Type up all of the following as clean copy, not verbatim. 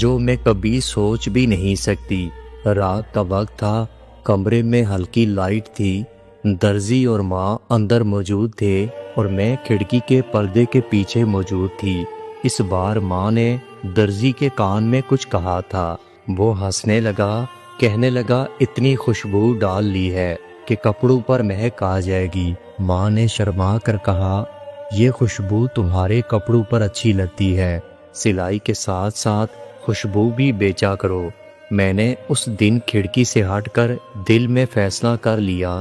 جو میں کبھی سوچ بھی نہیں سکتی۔ رات کا وقت تھا، کمرے میں ہلکی لائٹ تھی، درزی اور ماں اندر موجود تھے اور میں کھڑکی کے پردے کے پیچھے موجود تھی۔ اس بار ماں نے درزی کے کان میں کچھ کہا تھا۔ وہ ہنسنے لگا، کہنے لگا اتنی خوشبو ڈال لی ہے کہ کپڑوں پر مہک آ جائے گی۔ ماں نے شرما کر کہا، یہ خوشبو تمہارے کپڑوں پر اچھی لگتی ہے، سلائی کے ساتھ ساتھ خوشبو بھی بیچا کرو۔ میں نے اس دن کھڑکی سے ہٹ کر دل میں فیصلہ کر لیا،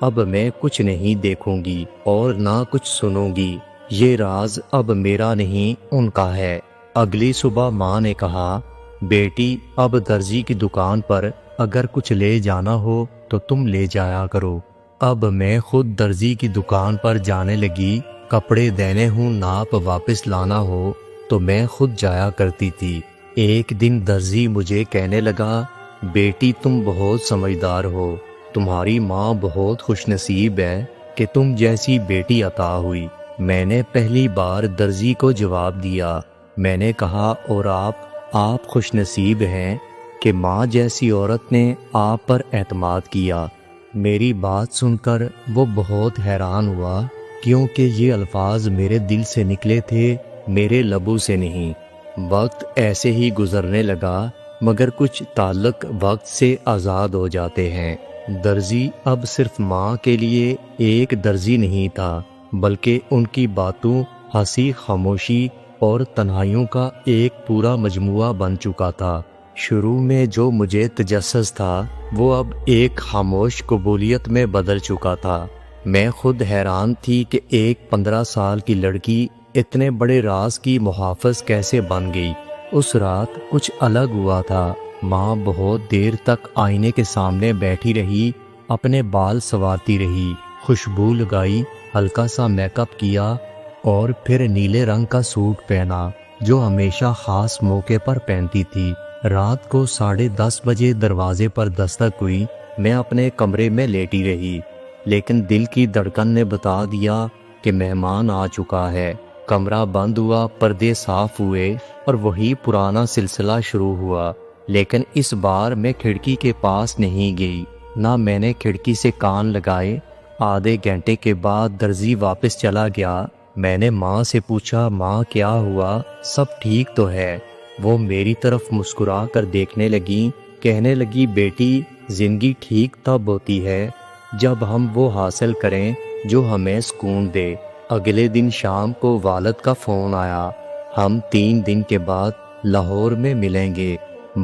اب میں کچھ نہیں دیکھوں گی اور نہ کچھ سنوں گی، یہ راز اب میرا نہیں ان کا ہے۔ اگلی صبح ماں نے کہا، بیٹی اب درزی کی دکان پر اگر کچھ لے جانا ہو تو تم لے جایا کرو۔ اب میں خود درزی کی دکان پر جانے لگی، کپڑے دینے ہوں، ناپ واپس لانا ہو تو میں خود جایا کرتی تھی۔ ایک دن درزی مجھے کہنے لگا، بیٹی تم بہت سمجھدار ہو، تمہاری ماں بہت خوش نصیب ہے کہ تم جیسی بیٹی عطا ہوئی۔ میں نے پہلی بار درزی کو جواب دیا، میں نے کہا، اور آپ خوش نصیب ہیں کہ ماں جیسی عورت نے آپ پر اعتماد کیا۔ میری بات سن کر وہ بہت حیران ہوا، کیونکہ یہ الفاظ میرے دل سے نکلے تھے، میرے لبوں سے نہیں۔ وقت ایسے ہی گزرنے لگا، مگر کچھ تعلق وقت سے آزاد ہو جاتے ہیں۔ درزی اب صرف ماں کے لیے ایک درزی نہیں تھا، بلکہ ان کی باتوں، ہنسی، خاموشی اور تنہائیوں کا ایک پورا مجموعہ بن چکا تھا۔ شروع میں جو مجھے تجسس تھا، وہ اب ایک خاموش قبولیت میں بدل چکا تھا۔ میں خود حیران تھی کہ ایک 15 سال کی لڑکی اتنے بڑے راز کی محافظ کیسے بن گئی۔ اس رات کچھ الگ ہوا تھا۔ ماں بہت دیر تک آئینے کے سامنے بیٹھی رہی، اپنے بال سنوارتی رہی، خوشبو لگائی، ہلکا سا میک اپ کیا اور پھر نیلے رنگ کا سوٹ پہنا جو ہمیشہ خاص موقع پر پہنتی تھی۔ رات کو 10:30 بجے دروازے پر دستک ہوئی۔ میں اپنے کمرے میں لیٹی رہی، لیکن دل کی دھڑکن نے بتا دیا کہ مہمان آ چکا ہے۔ کمرہ بند ہوا، پردے صاف ہوئے اور وہی پرانا سلسلہ شروع ہوا، لیکن اس بار میں کھڑکی کے پاس نہیں گئی، نہ میں نے کھڑکی سے کان لگائے۔ آدھے گھنٹے کے بعد درزی واپس چلا گیا۔ میں نے ماں سے پوچھا، ماں کیا ہوا، سب ٹھیک تو ہے؟ وہ میری طرف مسکرا کر دیکھنے لگی، کہنے لگی، بیٹی زندگی ٹھیک تب ہوتی ہے جب ہم وہ حاصل کریں جو ہمیں سکون دے۔ اگلے دن شام کو والد کا فون آیا، ہم 3 دن کے بعد لاہور میں ملیں گے۔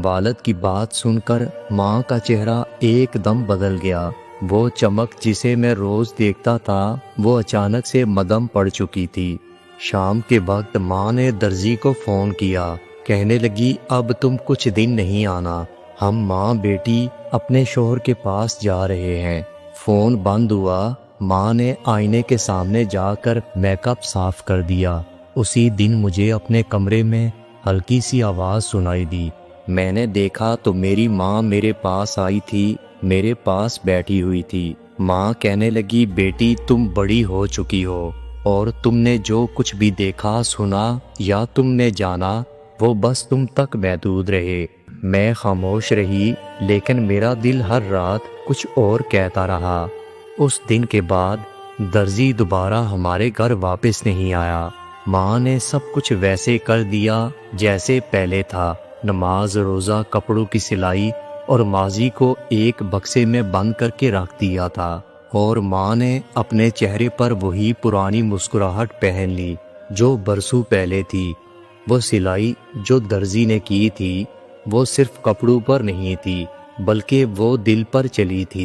والد کی بات سن کر ماں کا چہرہ ایک دم بدل گیا۔ وہ چمک جسے میں روز دیکھتا تھا، وہ اچانک سے مدھم پڑ چکی تھی۔ شام کے وقت ماں نے درزی کو فون کیا، کہنے لگی، اب تم کچھ دن نہیں آنا، ہم ماں بیٹی اپنے شوہر کے پاس جا رہے ہیں۔ فون بند ہوا۔ ماں نے آئینے کے سامنے جا کر میک اپ صاف کر دیا۔ اسی دن مجھے اپنے کمرے میں ہلکی سی آواز سنائی دی۔ میں نے دیکھا تو میری ماں میرے پاس آئی تھی، میرے پاس بیٹھی ہوئی تھی۔ ماں کہنے لگی، بیٹی تم بڑی ہو چکی ہو اور تم نے جو کچھ بھی دیکھا، سنا یا تم نے جانا، وہ بس تم تک محدود رہے۔ میں خاموش رہی، لیکن میرا دل ہر رات کچھ اور کہتا رہا۔ اس دن کے بعد درزی دوبارہ ہمارے گھر واپس نہیں آیا۔ ماں نے سب کچھ ویسے کر دیا جیسے پہلے تھا، نماز، روزہ، کپڑوں کی سلائی اور ماضی کو ایک بکسے میں بند کر کے رکھ دیا تھا، اور ماں نے اپنے چہرے پر وہی پرانی مسکراہٹ پہن لی جو برسوں پہلے تھی۔ وہ سلائی جو درزی نے کی تھی، وہ صرف کپڑوں پر نہیں تھی، بلکہ وہ دل پر چلی تھی۔